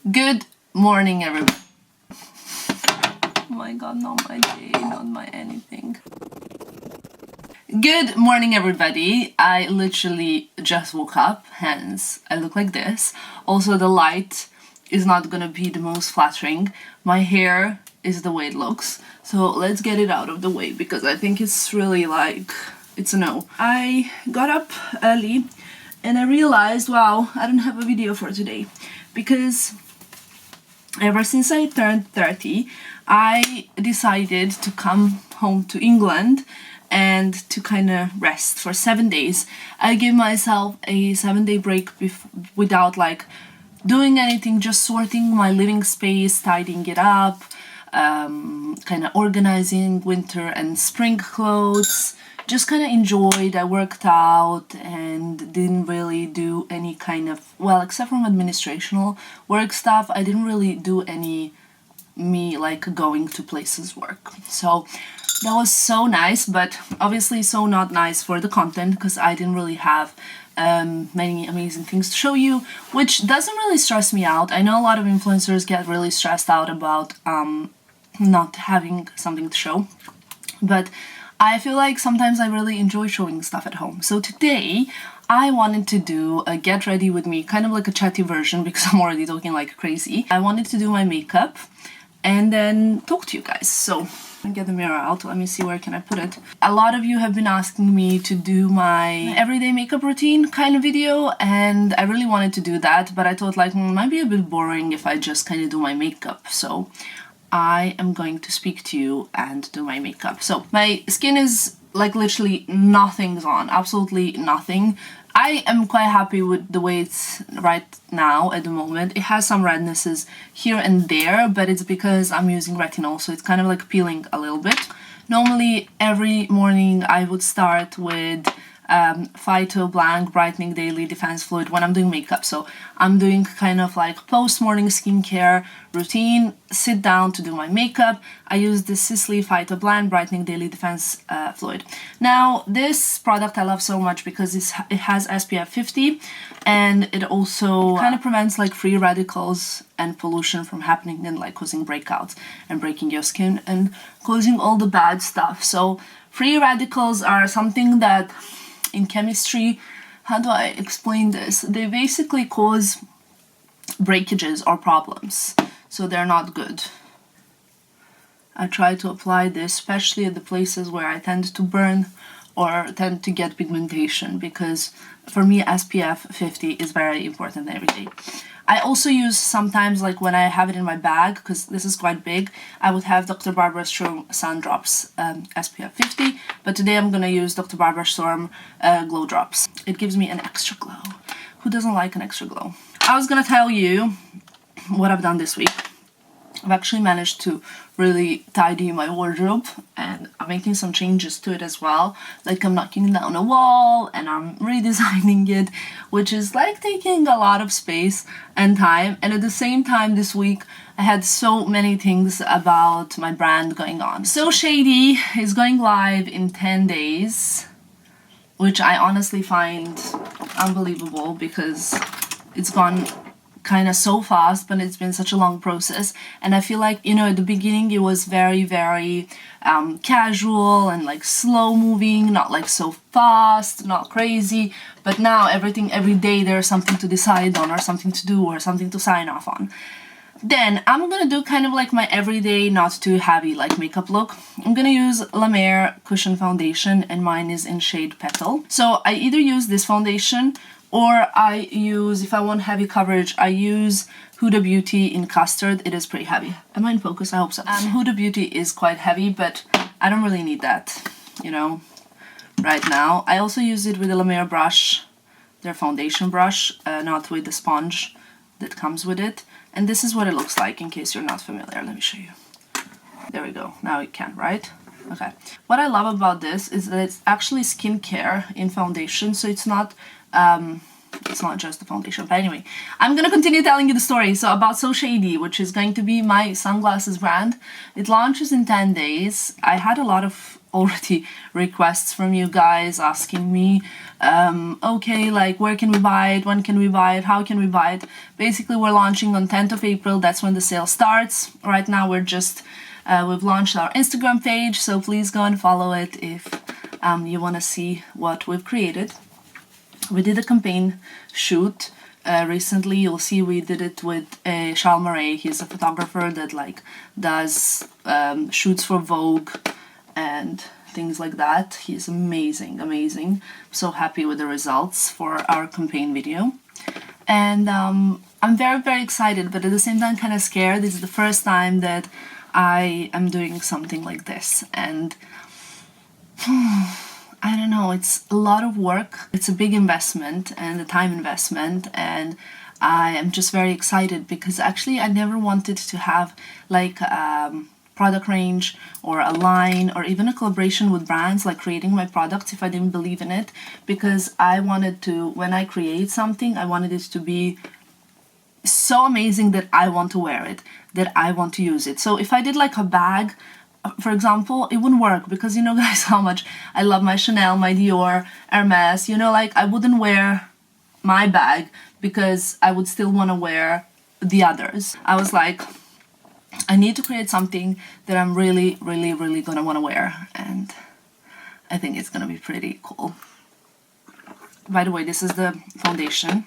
Good morning, everybody. Oh my god, not my day, not my anything. Good morning, everybody. I literally just woke up, hence I look like this. Also, the light is not gonna be the most flattering. My hair is the way it looks. So let's get it out of the way because I think it's really like, it's a no. I got up early and I realized, wow, I don't have a video for today because ever since I turned 30, I decided to come home to England and to kind of rest for 7 days. I gave myself a 7-day break without like doing anything, just sorting my living space, tidying it up, kind of organizing winter and spring clothes. Just kind of enjoyed. I worked out and didn't really do any kind of, well, except from administrational work stuff, I didn't really do any like going to places work. So that was so nice, but obviously so not nice for the content because I didn't really have many amazing things to show you, which doesn't really stress me out. I know a lot of influencers get really stressed out about not having something to show, but I feel like sometimes I really enjoy showing stuff at home. So today I wanted to do a get ready with me, kind of like a chatty version because I'm already talking like crazy. I wanted to do my makeup and then talk to you guys. So I'll get the mirror out. Let me see, where can I put it? A lot of you have been asking me to do my everyday makeup routine kind of video, and I really wanted to do that, but I thought like it might be a bit boring if I just kind of do my makeup. So I am going to speak to you and do my makeup. So my skin is like literally nothing's on, absolutely nothing. I am quite happy with the way it's right now at the moment. It has some rednesses here and there, but it's because I'm using retinol, so it's kind of like peeling a little bit. Normally every morning I would start with Phyto Blank Brightening Daily Defense Fluid when I'm doing makeup. So I'm doing kind of like post-morning skincare routine, sit down to do my makeup. I use the Sisley Phyto Blank Brightening Daily Defense Fluid. Now this product I love so much because it has SPF 50 and it also kind of prevents like free radicals and pollution from happening and like causing breakouts and breaking your skin and causing all the bad stuff. So free radicals are something that in chemistry, how do I explain this? They basically cause breakages or problems, so they're not good. I try to apply this, especially at the places where I tend to burn or tend to get pigmentation, because for me SPF 50 is very important every day. I also use sometimes, like when I have it in my bag, because this is quite big, I would have Dr. Barbara Sturm Sun Drops SPF 50, but today I'm going to use Dr. Barbara Sturm Glow Drops. It gives me an extra glow. Who doesn't like an extra glow? I was going to tell you what I've done this week. I've actually managed to really tidy my wardrobe and I'm making some changes to it as well. Like I'm knocking down a wall and I'm redesigning it, which is like taking a lot of space and time. And at the same time this week I had so many things about my brand going on. So Shady is going live in 10 days, which I honestly find unbelievable because it's gone kind of so fast, but it's been such a long process. And I feel like, you know, at the beginning it was very casual and like slow moving, not like so fast, not crazy, but now everything, every day there's something to decide on or something to do or something to sign off on. Then I'm gonna do kind of like my everyday, not too heavy like makeup look. I'm gonna use La Mer Cushion Foundation and mine is in shade Petal. So I either use this foundation or I use, if I want heavy coverage, I use Huda Beauty in Custard. It is pretty heavy. Am I in focus? I hope so. Huda Beauty is quite heavy, but I don't really need that, you know, right now. I also use it with the La Mer brush, their foundation brush, not with the sponge that comes with it. And this is what it looks like in case you're not familiar. Let me show you. There we go. Now you can, right? Okay. What I love about this is that it's actually skincare in foundation, so it's not just the foundation. But anyway, I'm gonna continue telling you the story. So about So Shady, which is going to be my sunglasses brand. It launches in 10 days. I had a lot of already requests from you guys asking me, okay, like where can we buy it, when can we buy it, how can we buy it. Basically, we're launching on 10th of April. That's when the sale starts. Right now we're just we've launched our Instagram page, so please go and follow it if you want to see what we've created. We did a campaign shoot recently. You'll see we did it with Charles Murray. He's a photographer that like does shoots for Vogue and things like that. He's amazing. I'm so happy with the results for our campaign video. And I'm very excited, but at the same time kind of scared. This is the first time that I am doing something like this, and I don't know, it's a lot of work. It's a big investment and a time investment, and I am just very excited because actually I never wanted to have like product range or a line or even a collaboration with brands, like creating my products, if I didn't believe in it, because I wanted to, when I create something, I wanted it to be so amazing that I want to wear it, that I want to use it. So if I did like a bag, for example, it wouldn't work because you know guys how much I love my Chanel, my Dior, Hermes, you know, like I wouldn't wear my bag because I would still want to wear the others. I was like, I need to create something that I'm really gonna want to wear, and I think it's gonna be pretty cool. By the way, this is the foundation.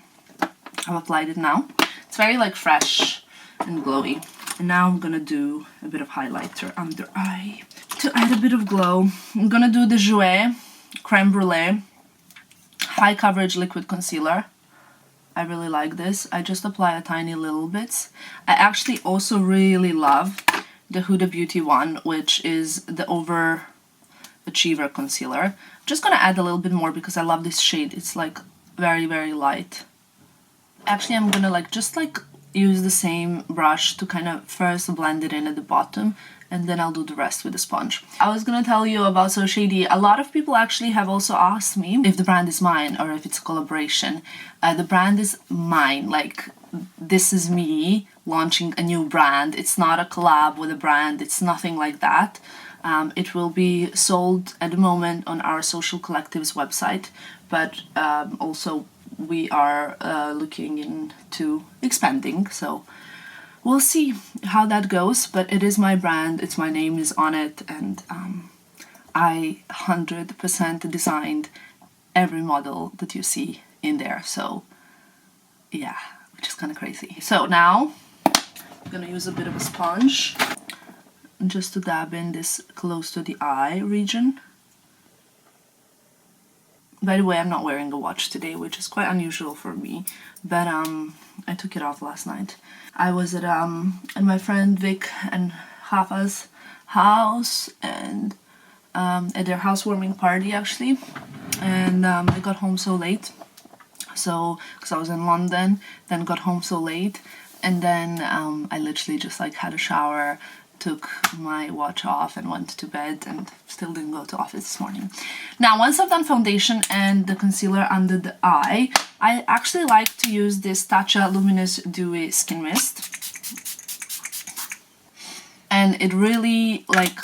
I've applied it now. It's very like fresh and glowy. And now I'm gonna do a bit of highlighter under eye to add a bit of glow. I'm gonna do the JEWELLERY Creme Brulee High Coverage Liquid Concealer. I really like this. I just apply a tiny little bits. I actually also really love the Huda Beauty one, which is the Overachiever Concealer. I'm just gonna add a little bit more because I love this shade. It's like very light. Actually, I'm gonna like just like use the same brush to kind of first blend it in at the bottom, and then I'll do the rest with a sponge. I was gonna tell you about So Shady. A lot of people actually have also asked me if the brand is mine or if it's a collaboration. The brand is mine. Like, this is me launching a new brand. It's not a collab with a brand. It's nothing like that. It will be sold at the moment on our Social Collective's website, but also we are looking into expanding, so we'll see how that goes. But it is my brand, it's my name is on it, and I 100% designed every model that you see in there, so yeah, which is kind of crazy. So now I'm gonna use a bit of a sponge just to dab in this close to the eye region. By the way, I'm not wearing a watch today, which is quite unusual for me, but I took it off last night. I was at my friend Vic and Hafa's house, and at their housewarming party actually, and I got home so late, so because I was in London, then got home so late, and then I literally just like had a shower, took my watch off and went to bed, and still didn't go to office this morning. Now, once I've done foundation and the concealer under the eye, I actually like to use this Tatcha Luminous Dewy Skin Mist. And it really like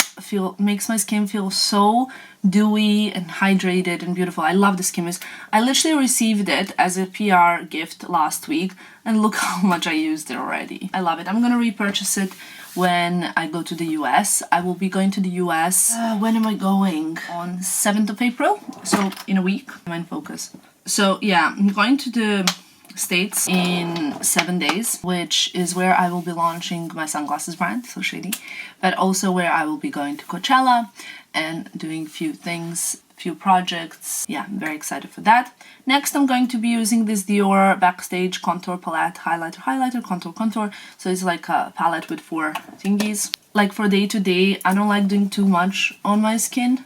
makes my skin feel so dewy and hydrated and beautiful. I love the skin mist. I literally received it as a PR gift last week, and look how much I used it already. I love it. I'm gonna repurchase it when I go to the US. I will be going to the US, when am I going? On 7th of April, so in a week. I'm in focus. So yeah, I'm going to the States in 7 days, which is where I will be launching my sunglasses brand, So Shady, but also where I will be going to Coachella and doing few things, few projects. Yeah, I'm very excited for that. Next, I'm going to be using this Dior Backstage Contour Palette, highlighter, contour. So it's like a palette with 4 thingies. Like for day to day, I don't like doing too much on my skin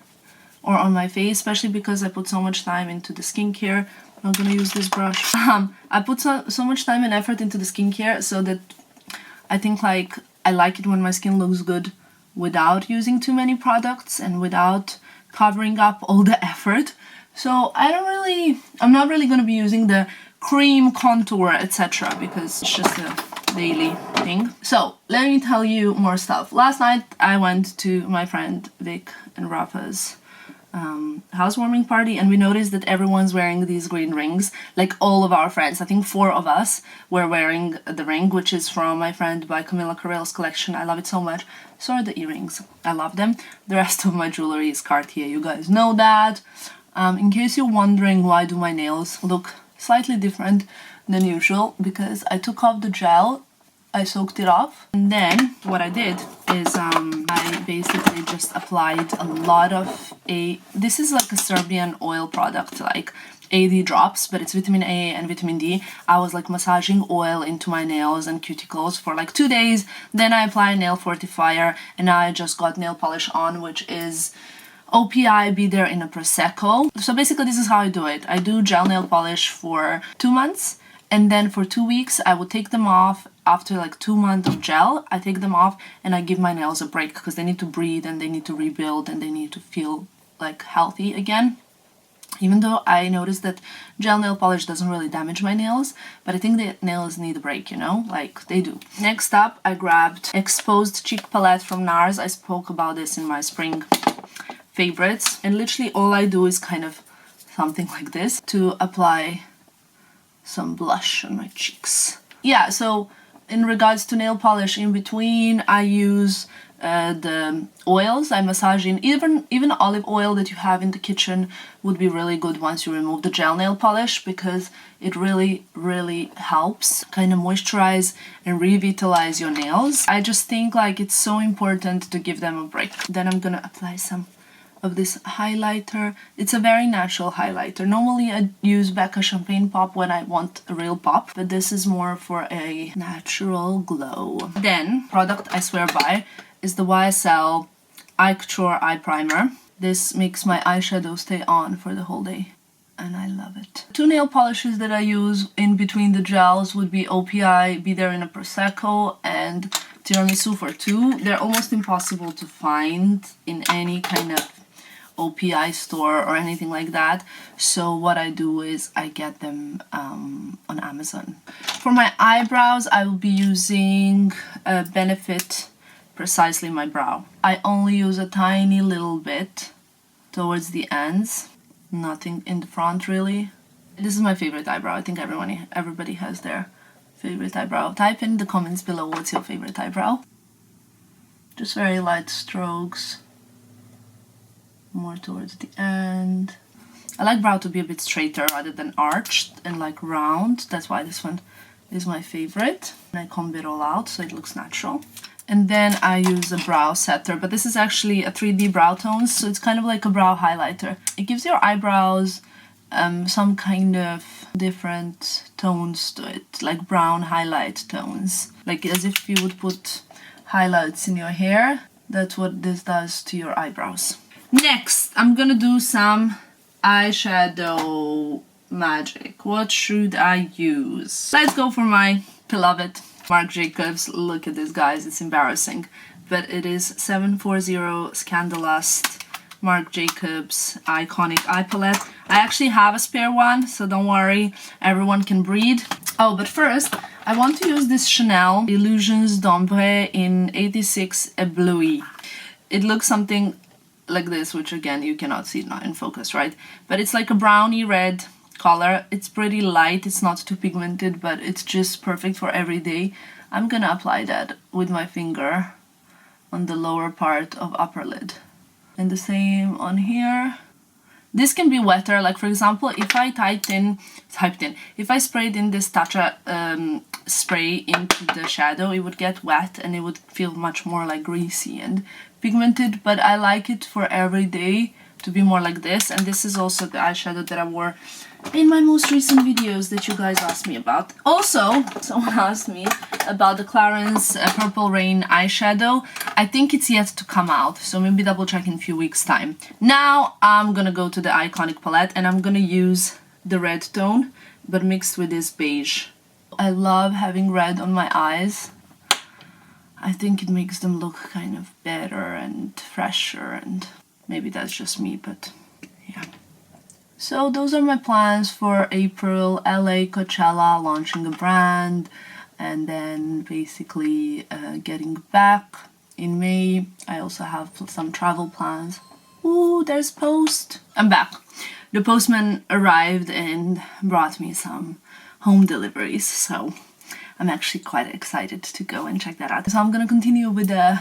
or on my face, especially because I put so much time into the skincare. I'm gonna use this brush. I put so much time and effort into the skincare, so that I think like I like it when my skin looks good without using too many products and without covering up all the effort. So I'm not really gonna be using the cream contour, etc., because it's just a daily thing. So let me tell you more stuff. Last night I went to my friend Vic and Rafa's housewarming party, and we noticed that everyone's wearing these green rings, like all of our friends. I think 4 of us were wearing the ring, which is from my friend by Camila Carrell's collection. I love it so much. So are the earrings. I love them. The rest of my jewelry is Cartier. You guys know that. In case you're wondering why do my nails look slightly different than usual, because I took off the gel, I soaked it off, and then what I did is I basically just applied a lot of this is like a Serbian oil product, like AD drops, but it's vitamin A and vitamin D. I was like massaging oil into my nails and cuticles for like 2 days. Then I applied nail fortifier, and now I just got nail polish on, which is OPI Be There in a Prosecco. So basically this is how I do it. I do gel nail polish for 2 months, and then for 2 weeks I would take them off. After like 2 months of gel, I take them off and I give my nails a break, because they need to breathe and they need to rebuild and they need to feel like healthy again. Even though I noticed that gel nail polish doesn't really damage my nails, but I think the nails need a break, you know, like they do. Next up, I grabbed Exposed Cheek Palette from NARS. I spoke about this in my spring favorites, and literally all I do is kind of something like this to apply some blush on my cheeks. Yeah, so in regards to nail polish, in between I use the oils. I massage in even olive oil that you have in the kitchen would be really good once you remove the gel nail polish, because it really helps kind of moisturize and revitalize your nails. I just think like it's so important to give them a break. Then I'm gonna apply some of this highlighter. It's a very natural highlighter. Normally I use Becca Champagne Pop when I want a real pop, but this is more for a natural glow. Then, product I swear by is the YSL Eye Couture Eye Primer. This makes my eyeshadow stay on for the whole day, and I love it. 2 nail polishes that I use in between the gels would be OPI Be There in a Prosecco and Tiramisu for 2. They're almost impossible to find in any kind of OPI store or anything like that, so what I do is I get them on Amazon. For my eyebrows, I will be using Benefit Precisely My Brow. I only use a tiny little bit towards the ends, nothing in the front really. This is my favorite eyebrow. I think everybody has their favorite eyebrow. Type in the comments below what's your favorite eyebrow. Just very light strokes, more towards the end. I like brow to be a bit straighter rather than arched and like round. That's why this one is my favorite. And I comb it all out so it looks natural. And then I use a brow setter, but this is actually a 3D brow tones, so it's kind of like a brow highlighter. It gives your eyebrows some kind of different tones to it, like brown highlight tones. Like as if you would put highlights in your hair. That's what this does to your eyebrows. Next, I'm gonna do some eyeshadow magic. What should I use? Let's go for my beloved Marc Jacobs. Look at this, guys, it's embarrassing. But it is 740 Scandalust Marc Jacobs Iconic Eye Palette. I actually have a spare one, so don't worry, everyone can breathe. Oh, but first, I want to use this Chanel Illusions d'Ombre in 86 Bluey. It looks something like this, which again, you cannot see it now in focus, right? But it's like a brownie red color. It's pretty light, it's not too pigmented, but it's just perfect for every day. I'm gonna apply that with my finger on the lower part of upper lid. And the same on here. This can be wetter, like for example, if I if I sprayed in this Tatcha spray into the shadow, it would get wet and it would feel much more like greasy and pigmented, but I like it for every day to be more like this. And this is also the eyeshadow that I wore in my most recent videos that you guys asked me about. Also, someone asked me about the Clarins Purple Rain eyeshadow. I think it's yet to come out, so maybe double check in a few weeks time. Now I'm gonna go to the Iconic palette and I'm gonna use the red tone, but mixed with this beige. I love having red on my eyes. I think it makes them look kind of better and fresher, and maybe that's just me, but yeah. So those are my plans for April. LA, Coachella, launching a brand, and then basically getting back in May. I also have some travel plans. Ooh, there's post. I'm back. The postman arrived and brought me some home deliveries, so I'm actually quite excited to go and check that out. So I'm gonna continue with the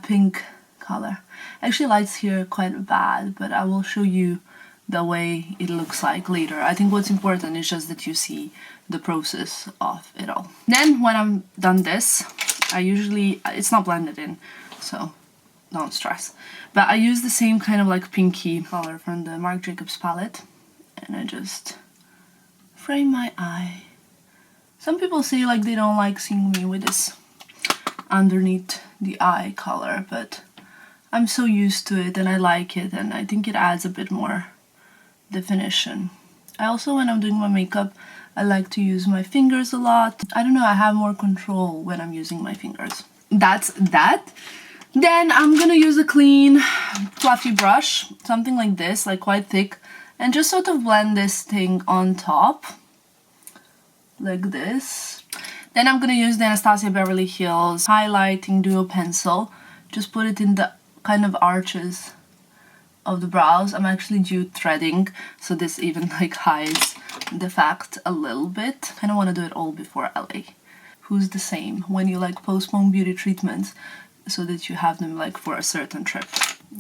pink color. Actually, lights here quite bad, but I will show you the way it looks like later. I think what's important is just that you see the process of it all. Then when I'm done this, I usually, it's not blended in, so don't stress. But I use the same kind of like pinky color from the Marc Jacobs palette, and I just frame my eye. Some people say like they don't like seeing me with this underneath the eye color, but I'm so used to it and I like it, and I think it adds a bit more definition. I also, when I'm doing my makeup, I like to use my fingers a lot. I don't know, I have more control when I'm using my fingers. That's that. Then I'm gonna use a clean fluffy brush, something like this, like quite thick, and just sort of blend this thing on top like this. Then I'm gonna use the Anastasia Beverly Hills highlighting duo pencil, just put it in the kind of arches of the brows. I'm actually dew threading, so this even like hides the fact a little bit. Kind of want to do it all before LA. Who's the same when you like postpone beauty treatments so that you have them like for a certain trip.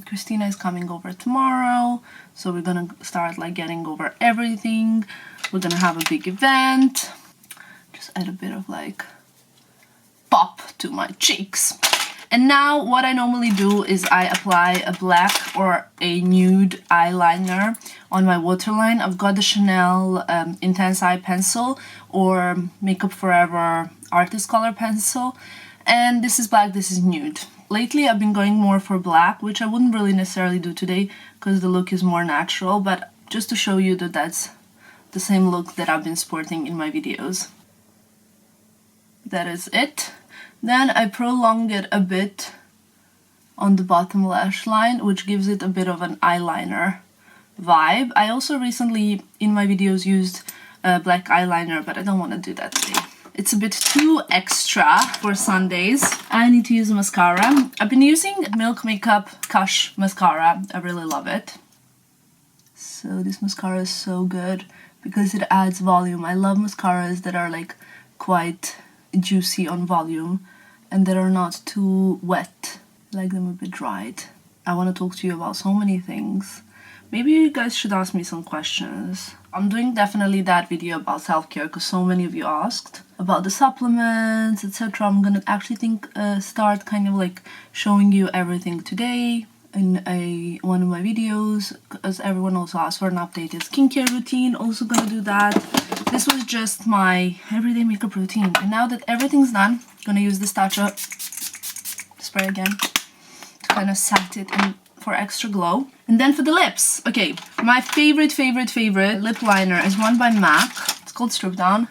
Christina is coming over tomorrow, so we're gonna start like getting over everything. We're gonna have a big event. Just add a bit of like pop to my cheeks. And now what I normally do is I apply a black or a nude eyeliner on my waterline. I've got the Chanel Intense Eye Pencil or Makeup Forever Artist Color Pencil. And this is black, this is nude. Lately I've been going more for black, which I wouldn't really necessarily do today because the look is more natural, but just to show you that that's the same look that I've been sporting in my videos. That is it. Then I prolong it a bit on the bottom lash line, which gives it a bit of an eyeliner vibe. I also recently in my videos used black eyeliner, but I don't want to do that today. It's a bit too extra for Sundays. I need to use a mascara. I've been using Milk Makeup Kush mascara. I really love it. So this mascara is so good because it adds volume. I love mascaras that are like quite juicy on volume and that are not too wet. I like them a bit dried. I want to talk to you about so many things. Maybe you guys should ask me some questions. I'm doing definitely that video about self-care because so many of you asked about the supplements, etc. I'm gonna actually start kind of like showing you everything today in one of my videos, because everyone also asked for an updated skincare routine. Also gonna do that. This was just my everyday makeup routine, and now that everything's done, I'm gonna use this Tatcha spray again to kind of set it in for extra glow. And then for the lips, okay, my favorite lip liner is one by MAC. It's called Strip Down.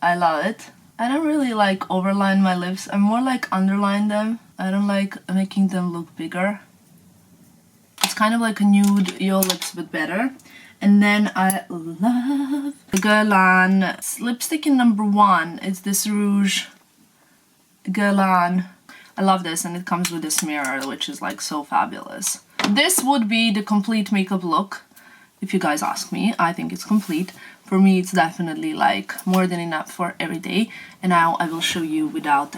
I love it. I don't really like overline my lips. I more like underline them. I don't like making them look bigger. It's kind of like a nude Your Lips but better. And then I love the Guerlain lipstick in #1. It's this Rouge Guerlain. I love this, and it comes with this mirror, which is like so fabulous. This would be the complete makeup look. If you guys ask me, I think it's complete. For me, it's definitely like more than enough for every day. And now I will show you without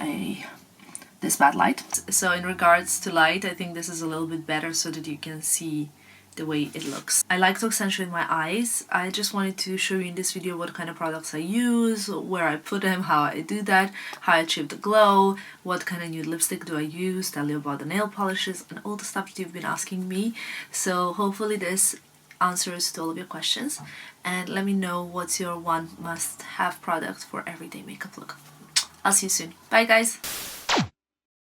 this bad light. So in regards to light, I think this is a little bit better so that you can see the way it looks. I like to accentuate my eyes. I just wanted to show you in this video what kind of products I use, where I put them, how I do that, how I achieve the glow, what kind of nude lipstick do I use, tell you about the nail polishes and all the stuff that you've been asking me. So hopefully this answers to all of your questions, and let me know what's your one must-have product for everyday makeup look. I'll see you soon. Bye guys!